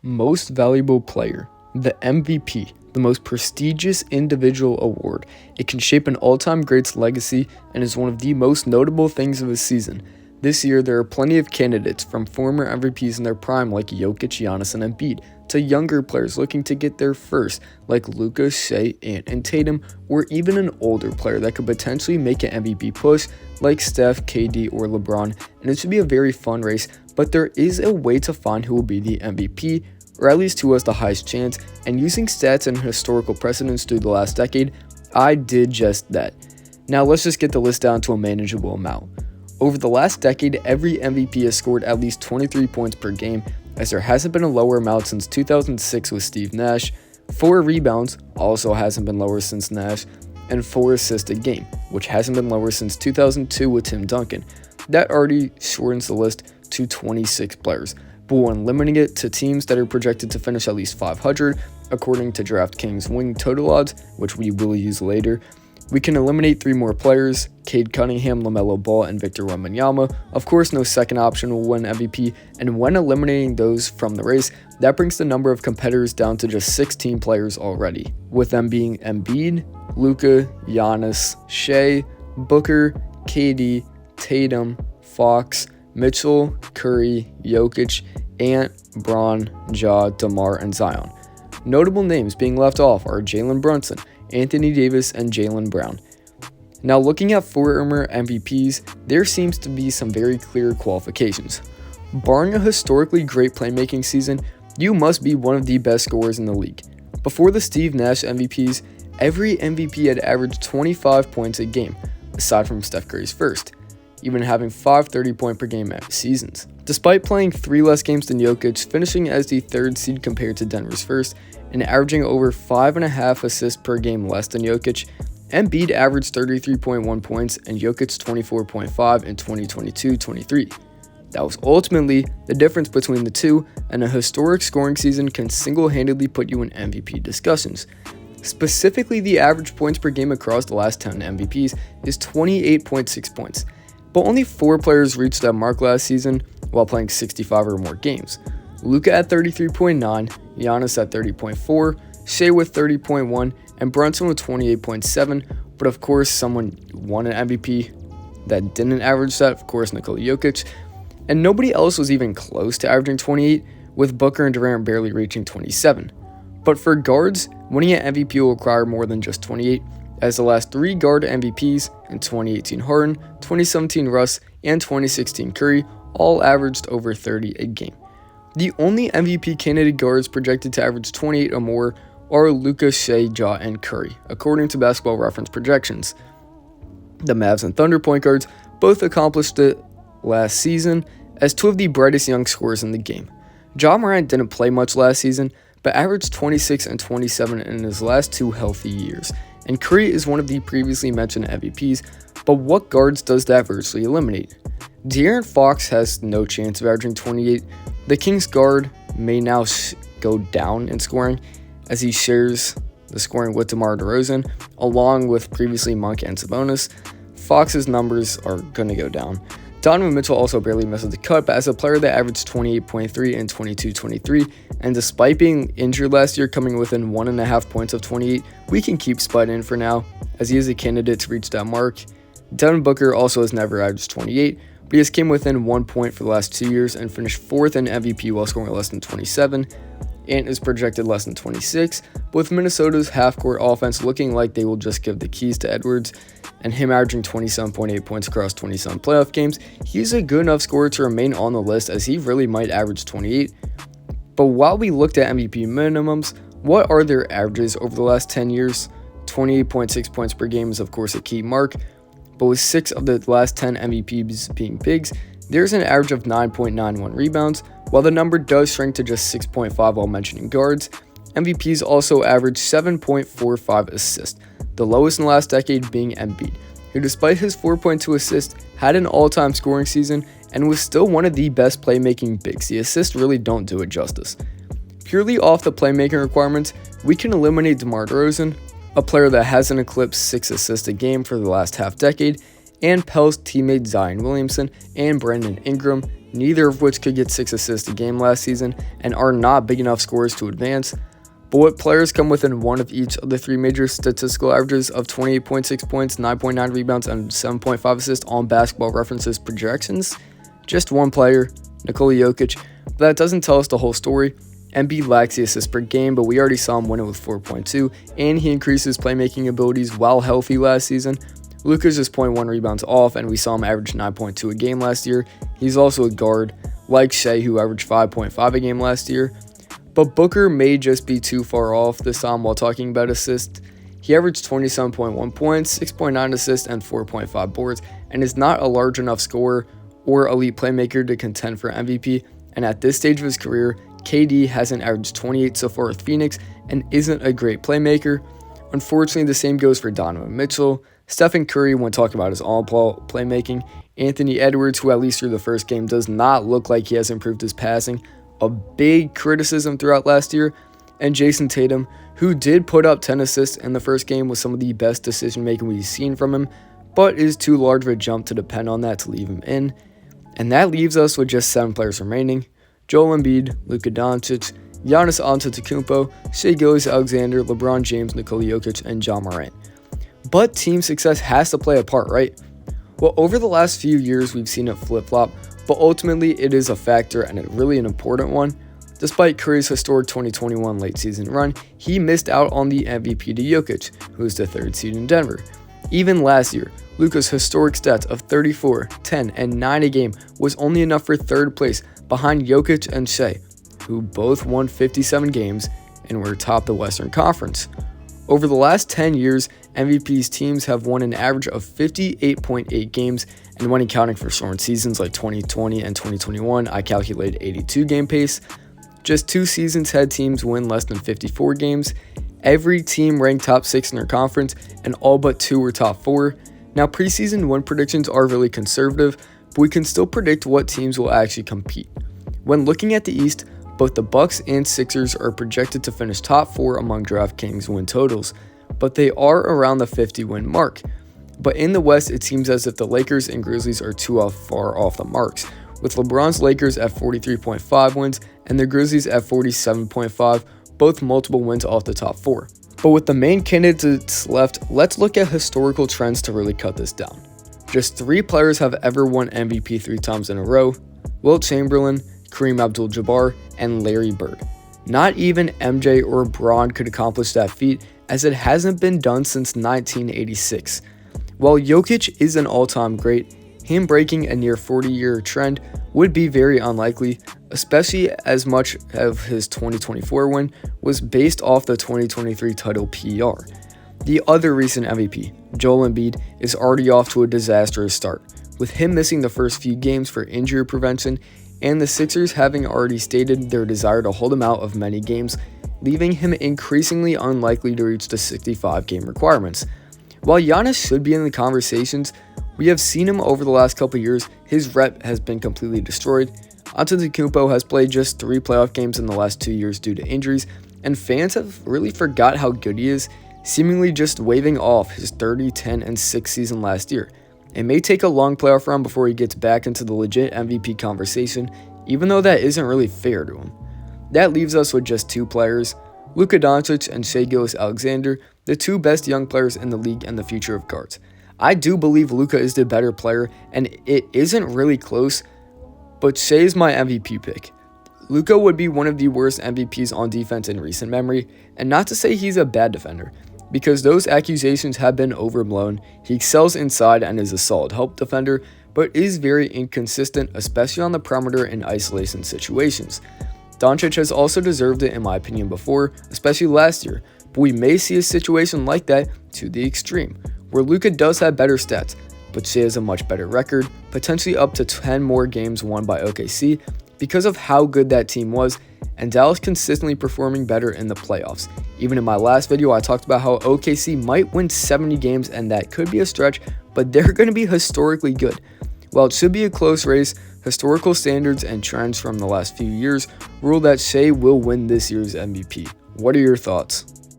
Most Valuable Player, the MVP, the most prestigious individual award. It can shape an all-time great's legacy and is one of the most notable things of a season. This year, there are plenty of candidates, from former MVPs in their prime like Jokic, Giannis, and Embiid, to younger players looking to get there first like Luka, Shai, and Tatum, or even an older player that could potentially make an MVP push like Steph, KD, or LeBron, and it should be a very fun race, but there is a way to find who will be the MVP, or at least who has the highest chance, and using stats and historical precedents through the last decade, I did just that. Now let's just get the list down to a manageable amount. Over the last decade, every MVP has scored at least 23 points per game, as there hasn't been a lower amount since 2006 with Steve Nash. 4 rebounds also hasn't been lower since Nash, and 4 assists a game, which hasn't been lower since 2002 with Tim Duncan. That already shortens the list to 26 players, but when limiting it to teams that are projected to finish at least 500, according to DraftKings win total odds, which we will use later, we can eliminate 3 more players: Cade Cunningham, LaMelo Ball, and Victor Wembanyama. Of course, no second option will win MVP, and when eliminating those from the race, that brings the number of competitors down to just 16 players already, with them being Embiid, Luka, Giannis, Shai, Booker, KD, Tatum, Fox, Mitchell, Curry, Jokic, Ant, Braun, Ja, DeMar, and Zion. Notable names being left off are Jalen Brunson, Anthony Davis, and Jaylen Brown. Now looking at former MVPs, there seems to be some very clear qualifications. Barring a historically great playmaking season, you must be one of the best scorers in the league. Before the Steve Nash MVPs, every MVP had averaged 25 points a game, aside from Steph Curry's first, even having 5 30-point per game seasons. Despite playing 3 less games than Jokic, finishing as the 3rd seed compared to Denver's first, and averaging over 5.5 assists per game less than Jokic, Embiid averaged 33.1 points and Jokic 24.5 in 2022-23. That was ultimately the difference between the two, and a historic scoring season can single-handedly put you in MVP discussions. Specifically, the average points per game across the last 10 MVPs is 28.6 points, but only 4 players reached that mark last season while playing 65 or more games. Luka at 33.9, Giannis at 30.4, Shai with 30.1, and Brunson with 28.7, but of course someone won an MVP that didn't average that, of course Nikola Jokic, and nobody else was even close to averaging 28, with Booker and Durant barely reaching 27. But for guards, winning an MVP will require more than just 28, as the last 3 guard MVPs in 2018 Harden, 2017 Russ, and 2016 Curry all averaged over 30 a game. The only MVP candidate guards projected to average 28 or more are Luka, Shai, Ja, and Curry, according to Basketball Reference projections. The Mavs and Thunder point guards both accomplished it last season as 2 of the brightest young scorers in the game. Ja Morant didn't play much last season, but averaged 26 and 27 in his last 2 healthy years, and Curry is one of the previously mentioned MVPs, but what guards does that virtually eliminate? De'Aaron Fox has no chance of averaging 28. The Kings guard may now go down in scoring as he shares the scoring with DeMar DeRozan, along with previously Monk and Sabonis. Fox's numbers are going to go down. Donovan Mitchell also barely misses the cut, but as a player that averaged 28.3 and 22-23, and despite being injured last year coming within 1.5 points of 28, we can keep Spud in for now, as he is a candidate to reach that mark. Devin Booker also has never averaged 28, but he has came within 1 point for the last 2 years and finished 4th in MVP while scoring less than 27. Ant is projected less than 26, but with Minnesota's half-court offense looking like they will just give the keys to Edwards, and him averaging 27.8 points across 27 playoff games, he's a good enough scorer to remain on the list, as he really might average 28. But while we looked at MVP minimums, what are their averages over the last 10 years? 28.6 points per game is of course a key mark, but with 6 of the last 10 MVPs being bigs, there's an average of 9.91 rebounds. While the number does shrink to just 6.5 while mentioning guards, MVPs also average 7.45 assists, the lowest in the last decade being Embiid, who despite his 4.2 assists had an all-time scoring season and was still one of the best playmaking bigs. The assists really don't do it justice. Purely off the playmaking requirements, we can eliminate DeMar DeRozan, a player that hasn't eclipsed 6 assists a game for the last half decade, and Pell's teammate Zion Williamson and Brandon Ingram, neither of which could get 6 assists a game last season and are not big enough scorers to advance. But what players come within one of each of the 3 major statistical averages of 28.6 points, 9.9 rebounds, and 7.5 assists on Basketball References projections? Just one player, Nikola Jokic. But that doesn't tell us the whole story. Embiid lacks the assists per game, but we already saw him win it with 4.2, and he increased his playmaking abilities while healthy last season. Luka's just 0.1 rebounds off, and we saw him average 9.2 a game last year. He's also a guard, like Shai, who averaged 5.5 a game last year. But Booker may just be too far off this time while talking about assists. He averaged 27.1 points, 6.9 assists, and 4.5 boards, and is not a large enough scorer or elite playmaker to contend for MVP. And at this stage of his career, KD hasn't averaged 28 so far with Phoenix and isn't a great playmaker. Unfortunately, the same goes for Donovan Mitchell, Stephen Curry when talking about his all-ball playmaking, Anthony Edwards, who at least through the first game does not look like he has improved his passing, a big criticism throughout last year, and Jason Tatum, who did put up 10 assists in the first game with some of the best decision-making we've seen from him, but is too large of a jump to depend on that to leave him in. And that leaves us with just 7 players remaining: Joel Embiid, Luka Doncic, Giannis Antetokounmpo, Shai Gilgeous-Alexander, LeBron James, Nikola Jokic, and Ja Morant. But team success has to play a part, right? Well, over the last few years, we've seen it flip-flop, but ultimately it is a factor and really an important one. Despite Curry's historic 2021 late season run, he missed out on the MVP to Jokic, who is the 3rd seed in Denver. Even last year, Luka's historic stats of 34, 10, and 9 a game was only enough for 3rd place behind Jokic and Shai, who both won 57 games and were atop the Western Conference. Over the last 10 years, MVP's teams have won an average of 58.8 games, and when accounting for shortened seasons like 2020 and 2021, I calculated 82 game pace. Just 2 seasons had teams win less than 54 games. Every team ranked top 6 in their conference, and all but 2 were top 4. Now, preseason win predictions are really conservative, but we can still predict what teams will actually compete. When looking at the East, both the Bucks and Sixers are projected to finish top 4 among DraftKings win totals, but they are around the 50-win mark. But in the West, it seems as if the Lakers and Grizzlies are too far off the marks, with LeBron's Lakers at 43.5 wins and the Grizzlies at 47.5, both multiple wins off the top 4. But with the main candidates left, let's look at historical trends to really cut this down. Just 3 players have ever won MVP 3 times in a row: Wilt Chamberlain, Kareem Abdul-Jabbar, and Larry Bird. Not even MJ or Bron could accomplish that feat, as it hasn't been done since 1986. While Jokic is an all-time great, him breaking a near 40-year trend would be very unlikely, especially as much of his 2024 win was based off the 2023 title PR. The other recent MVP, Joel Embiid, is already off to a disastrous start, with him missing the first few games for injury prevention and the Sixers having already stated their desire to hold him out of many games, leaving him increasingly unlikely to reach the 65-game requirements. While Giannis should be in the conversations, we have seen him over the last couple years. His rep has been completely destroyed. Antetokounmpo has played just 3 playoff games in the last 2 years due to injuries, and fans have really forgot how good he is, seemingly just waving off his 30, 10, and 6 season last year. It may take a long playoff run before he gets back into the legit MVP conversation, even though that isn't really fair to him. That leaves us with just 2 players, Luka Doncic and Shai Gilgeous-Alexander, the 2 best young players in the league and the future of guards. I do believe Luka is the better player, and it isn't really close, but Shai is my MVP pick. Luka would be one of the worst MVPs on defense in recent memory, and not to say he's a bad defender, because those accusations have been overblown. He excels inside and is a solid help defender, but is very inconsistent, especially on the perimeter in isolation situations. Doncic has also deserved it in my opinion before, especially last year, but we may see a situation like that to the extreme, where Luka does have better stats, but Shai has a much better record, potentially up to 10 more games won by OKC because of how good that team was, and Dallas consistently performing better in the playoffs. Even in my last video, I talked about how OKC might win 70 games, and that could be a stretch, but they're going to be historically good. While it should be a close race, historical standards and trends from the last few years rule that Shai will win this year's MVP. What are your thoughts?